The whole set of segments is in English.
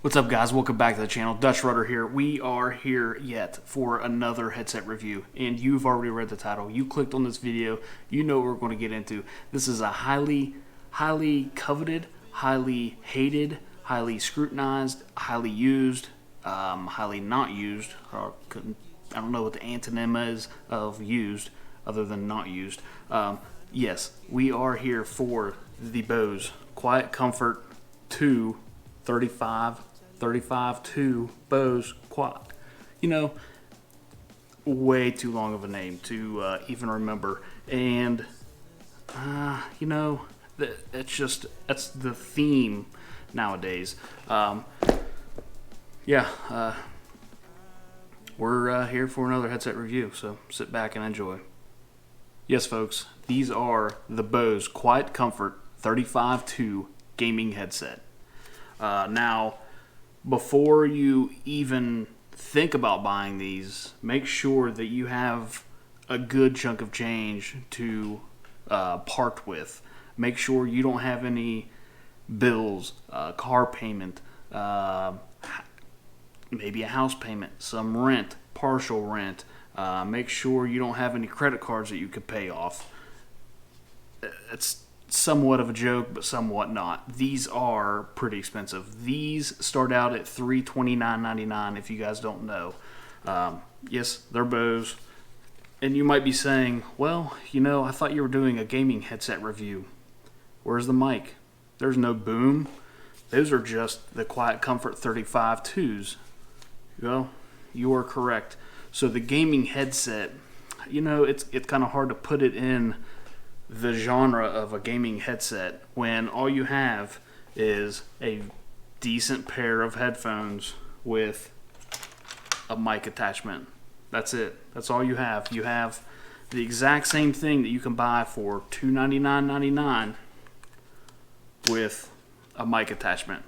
What's up, guys? Welcome back to the channel. Dutch Rudder here. We are here yet for another headset review, and you've already read the title. You clicked on this video. You know what we're going to get into. This is a highly coveted, highly hated, highly scrutinized, highly used, highly not used. I don't know what the antonym is of used other than not used. Yes, we are here for the Bose Quiet Comfort 2 35-2 Bose Quad. You know, way too long of a name to even remember. And, you know, that's the theme nowadays. We're here for another headset review, so sit back and enjoy. Yes, folks, these are the Bose Quiet Comfort 35-2 gaming headset. Now, before you even think about buying these, make sure that you have a good chunk of change to part with. Make sure you don't have any bills, car payment, maybe a house payment, some rent, partial rent. Make sure you don't have any credit cards that you could pay off. It's somewhat of a joke, but somewhat not. These are pretty expensive. These start out at $329.99 if you guys don't know. Yes, they're Bose. And you might be saying, well, you know, I thought you were doing a gaming headset review. Where's the mic? There's no boom. Those are just the Quiet Comfort 35-2s. Well, you are correct. So the gaming headset, you know, it's kind of hard to put it in the genre of a gaming headset when all you have is a decent pair of headphones with a mic attachment. That's it. That's all you have. You have the exact same thing that you can buy for $299.99 with a mic attachment.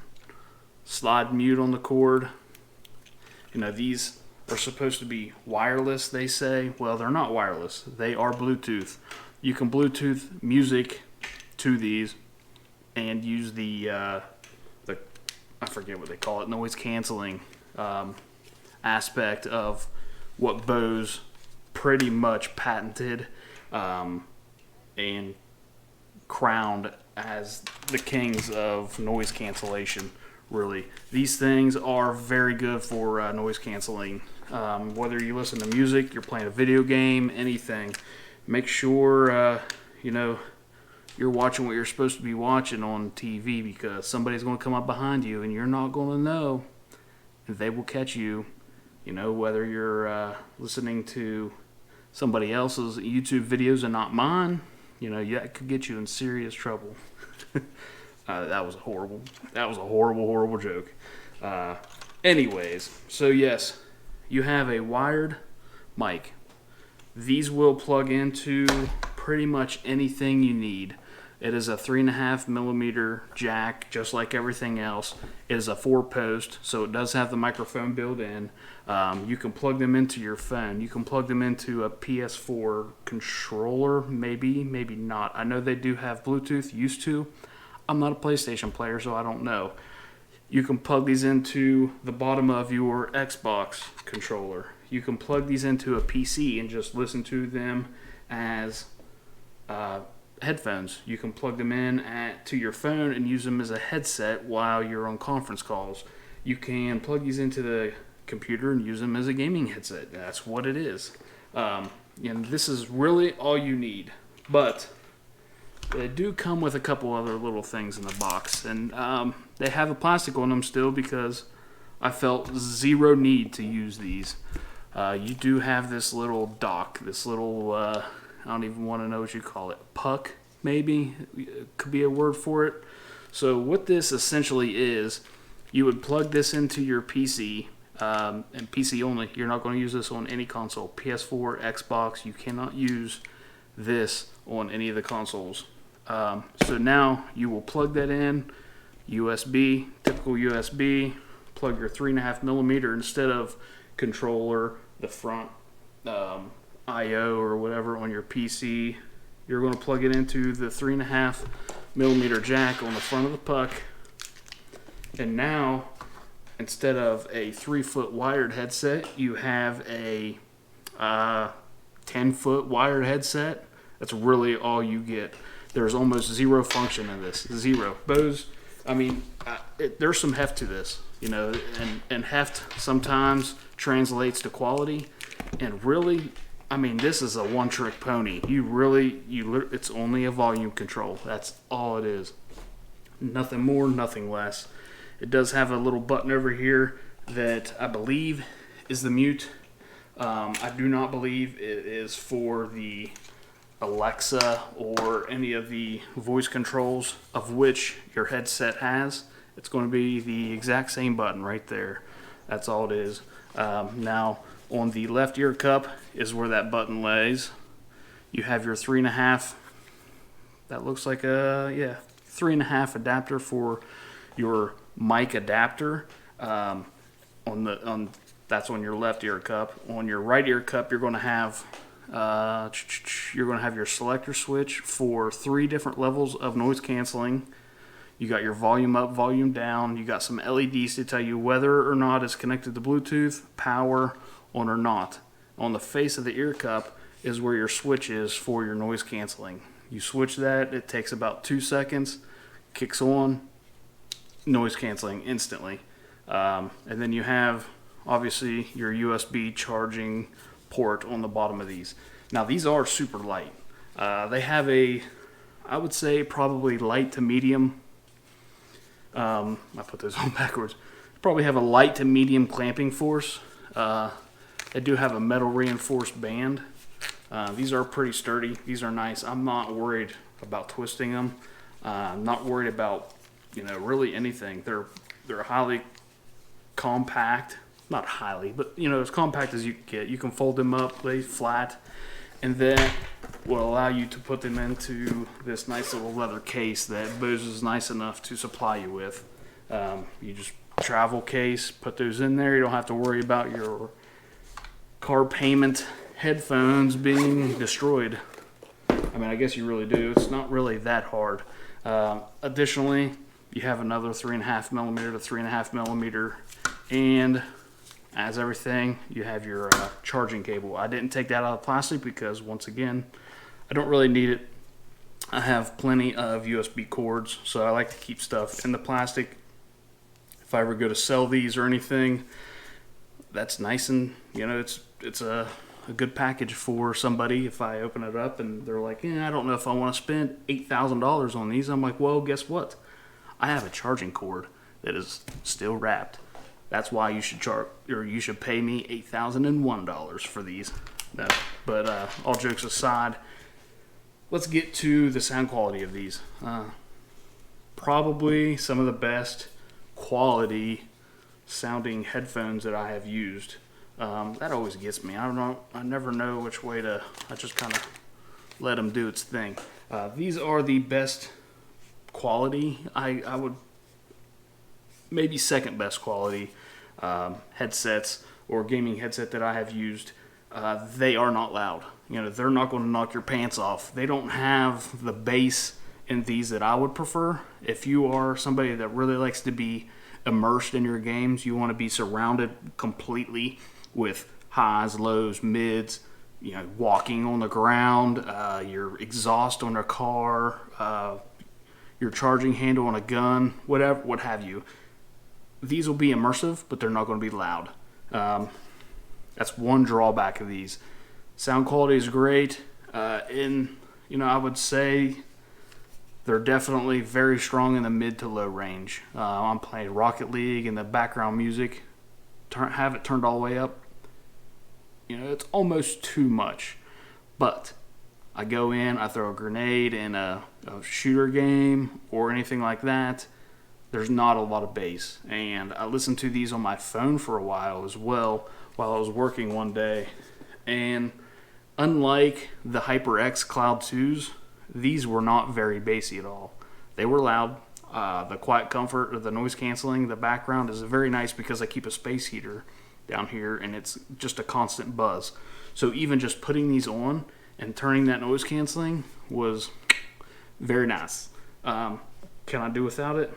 Slide mute on the cord. You know, these are supposed to be wireless, they say. Well, they're not wireless. They are Bluetooth. You can Bluetooth music to these and use the I forget what they call it, noise canceling aspect of what Bose pretty much patented and crowned as the kings of noise cancellation. Really, these things are very good for noise canceling. Whether you listen to music, you're playing a video game, anything. Make sure, you know, you're watching what you're supposed to be watching on TV, because somebody's going to come up behind you and you're not going to know. And they will catch you, you know, whether you're listening to somebody else's YouTube videos and not mine. You know, that could get you in serious trouble. That was a horrible joke. Anyways, so yes, you have a wired mic. These will plug into pretty much anything you need. It is a 3.5mm jack, just like everything else. It is a 4-post, so it does have the microphone built in. You can plug them into your phone. You can plug them into a PS4 controller, maybe not. I know they do have Bluetooth, used to. I'm not a PlayStation player, so I don't know. You can plug these into the bottom of your Xbox controller. You can plug these into a PC and just listen to them as headphones. You can plug them in to your phone and use them as a headset while you're on conference calls. You can plug these into the computer and use them as a gaming headset. That's what it is. And this is really all you need. But they do come with a couple other little things in the box. And they have a plastic on them still because I felt zero need to use these. You do have this little dock, this little, I don't even want to know what you call it, puck, maybe? It could be a word for it. So what this essentially is, you would plug this into your PC, and PC only. You're not going to use this on any console. PS4, Xbox, you cannot use this on any of the consoles. So now you will plug that in, USB, typical USB, plug your 3.5mm instead of controller, the front I/O or whatever on your PC. You're going to plug it into the 3.5mm jack on the front of the puck, and now instead of a 3-foot wired headset, you have a 10-foot wired headset. That's really all you get. There's almost zero function in this. Zero. Bose, I mean, there's some heft to this, you know, and heft sometimes translates to quality. And really, I mean, this is a one-trick pony. It's only a volume control. That's all it is. Nothing more, nothing less. It does have a little button over here that I believe is the mute. I do not believe it is for the Alexa or any of the voice controls of which your headset has. It's going to be the exact same button right there. That's all it is. Now, on the left ear cup is where that button lays. You have your 3.5. That looks like a 3.5 adapter for your mic adapter. That's on your left ear cup. On your right ear cup, you're going to have your selector switch for 3 different levels of noise canceling. You got your volume up, volume down. You got some LEDs to tell you whether or not it's connected to Bluetooth, power on or not. On the face of the ear cup is where your switch is for your noise canceling. You switch that, it takes about 2 seconds, kicks on, noise canceling instantly. And then you have obviously your USB charging port on the bottom of these. Now these are super light. They have I would say probably light to medium. I put those on backwards. Probably have a light to medium clamping force. They do have a metal reinforced band. These are pretty sturdy. These are nice. I'm not worried about twisting them. I'm not worried about really anything. They're highly compact. Not highly, but as compact as you can get. You can fold them up, lay flat, and then will allow you to put them into this nice little leather case that Bose is nice enough to supply you with. You just travel case, put those in there. You don't have to worry about your car payment headphones being destroyed. I mean, I guess you really do. It's not really that hard. Additionally, you have another 3.5 millimeter to 3.5 millimeter, and as everything, you have your charging cable. I didn't take that out of plastic because, once again, I don't really need it. I have plenty of USB cords, so I like to keep stuff in the plastic. If I ever go to sell these or anything, that's nice, and it's a good package for somebody. If I open it up and they're like, I don't know if I want to spend $8,000 on these, I'm like, well, guess what? I have a charging cord that is still wrapped. That's why you should pay me $8,001 for these. No, but all jokes aside, let's get to the sound quality of these. Probably some of the best quality sounding headphones that I have used. That always gets me. I never know which way to. I just kind of let them do its thing. These are the best quality. I would maybe second best quality headsets or gaming headset that I have used. They are not loud. They're not going to knock your pants off. They don't have the bass in these that I would prefer. If you are somebody that really likes to be immersed in your games, you want to be surrounded completely with highs, lows, mids, walking on the ground, your exhaust on a car, your charging handle on a gun, whatever, what have you. These will be immersive, but they're not going to be loud. That's one drawback of these. Sound quality is great. I would say they're definitely very strong in the mid to low range. I'm playing Rocket League and the background music, have it turned all the way up. It's almost too much. But I go in, I throw a grenade in a shooter game or anything like that. There's not a lot of bass. And I listened to these on my phone for a while as well while I was working one day. And unlike the HyperX Cloud 2s, these were not very bassy at all. They were loud. The quiet comfort of the noise canceling, the background is very nice because I keep a space heater down here and it's just a constant buzz. So even just putting these on and turning that noise canceling was very nice. Can I do without it?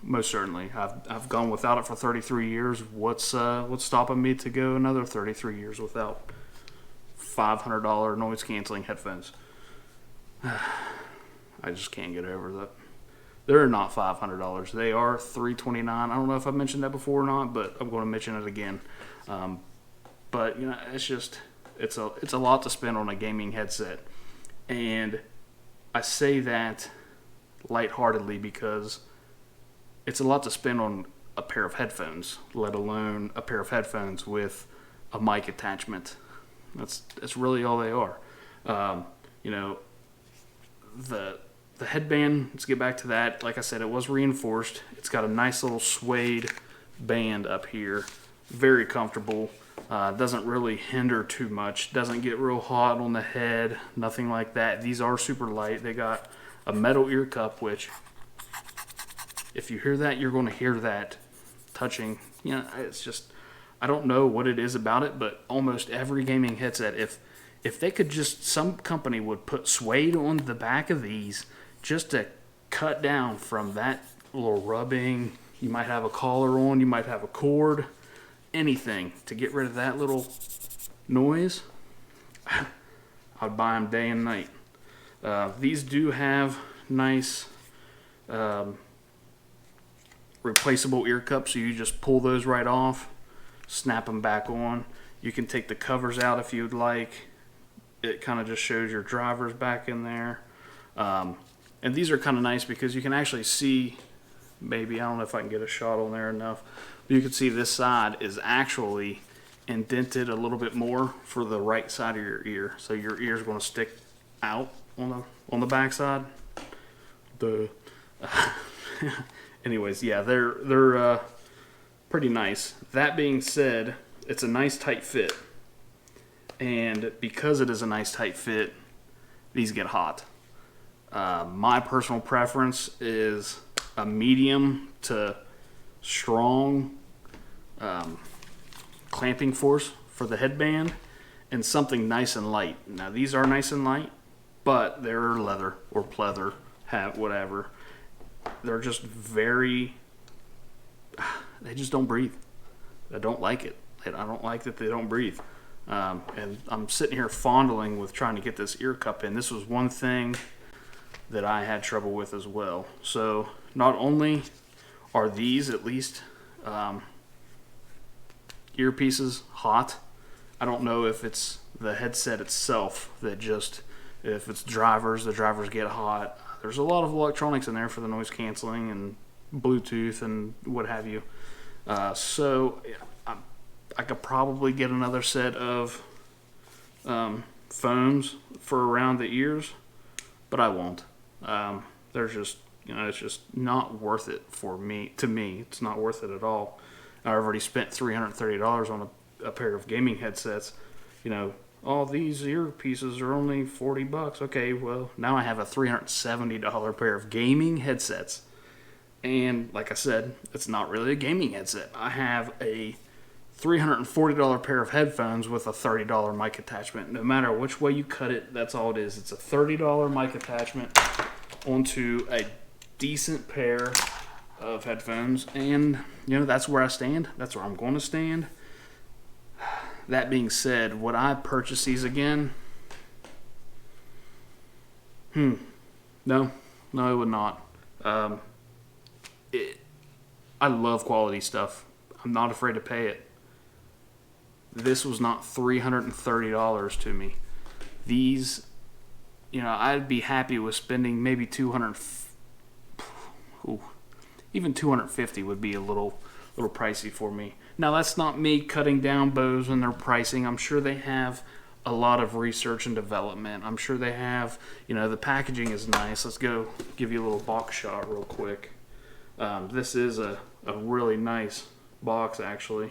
most certainly. I've gone without it for 33 years. What's stopping me to go another 33 years without $500 noise canceling headphones? I just can't get over that. They're not $500. They are $329. I don't know if I mentioned that before or not, but I'm going to mention it again. But it's a lot to spend on a gaming headset, and I say that lightheartedly because it's a lot to spend on a pair of headphones, let alone a pair of headphones with a mic attachment. That's really all they are. The headband, let's get back to that. Like I said, it was reinforced. It's got a nice little suede band up here. Very comfortable. Doesn't really hinder too much. Doesn't get real hot on the head. Nothing like that. These are super light. They got a metal ear cup, which if you hear that, you're going to hear that touching. It's just, I don't know what it is about it, but almost every gaming headset, if they could just, some company would put suede on the back of these just to cut down from that little rubbing. You might have a collar on, you might have a cord, anything to get rid of that little noise. I'd buy them day and night. These do have nice replaceable ear cups, so you just pull those right off, snap them back on. You can take the covers out if you'd like. It kind of just shows your drivers back in there. And these are kind of nice because you can actually see, maybe, I don't know if I can get a shot on there enough, but you can see this side is actually indented a little bit more for the right side of your ear. So your ear is going to stick out on the back side. Anyways, yeah, they're pretty nice. That being said, it's a nice tight fit. And because it is a nice tight fit, these get hot. My personal preference is a medium to strong clamping force for the headband and something nice and light. Now these are nice and light, but they're leather or pleather, whatever. They're just they just don't breathe. I don't like it. I don't like that they don't breathe. And I'm sitting here fondling with trying to get this ear cup in. This was one thing that I had trouble with as well. So not only are these, at least, earpieces hot, I don't know if it's the headset itself that just, if it's drivers, the drivers get hot. There's a lot of electronics in there for the noise canceling and Bluetooth and what have you. So I could probably get another set of foams for around the ears, but I won't. They're just, it's just not worth it for me. To me, it's not worth it at all. I already spent $330 on a pair of gaming headsets. All these earpieces are only $40. Okay, well, now I have a $370 pair of gaming headsets. And like I said, it's not really a gaming headset. I have a $340 pair of headphones with a $30 mic attachment. No matter which way you cut it, that's all it is. It's a $30 mic attachment onto a decent pair of headphones. And, that's where I stand. That's where I'm going to stand. That being said, would I purchase these again? No, I would not. I love quality stuff. I'm not afraid to pay it. This was not $330 to me. These, I'd be happy with spending maybe even $250 would be a little pricey for me. Now, that's not me cutting down Bose and their pricing. I'm sure they have a lot of research and development. I'm sure they have, the packaging is nice. Let's go give you a little box shot real quick. This is a really nice box, actually.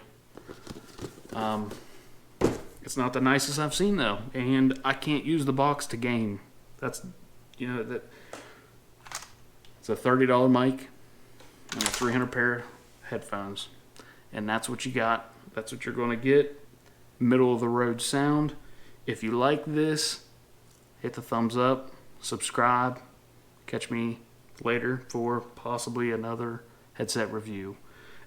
It's not the nicest I've seen, though, and I can't use the box to game. That's, that it's a $30 mic and a $300 pair of headphones. And that's what you got. That's what you're going to get. Middle of the road sound. If you like this, hit the thumbs up, subscribe. Catch me later for possibly another headset review.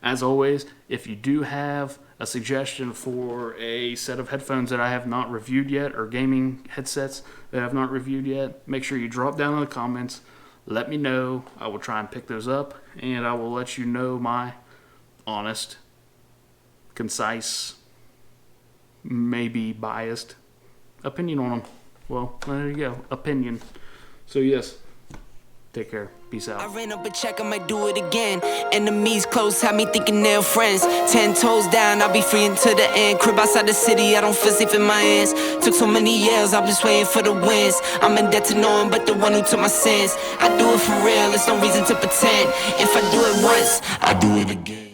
As always, if you do have a suggestion for a set of headphones that I have not reviewed yet, or gaming headsets that I have not reviewed yet, make sure you drop down in the comments. Let me know. I will try and pick those up, and I will let you know my honest, concise, maybe biased opinion on them. Well, there you go. Opinion. So yes, take care. Peace out. I ran up a check, I might do it again. Enemies close, had me thinking they're friends. 10 toes down, I'll be free until the end. Crib outside the city, I don't feel safe in my hands. Took so many years, I'm just waiting for the wins. I'm in debt to no one but the one who took my sins. I do it for real, there's no reason to pretend. If I do it once, I do it again.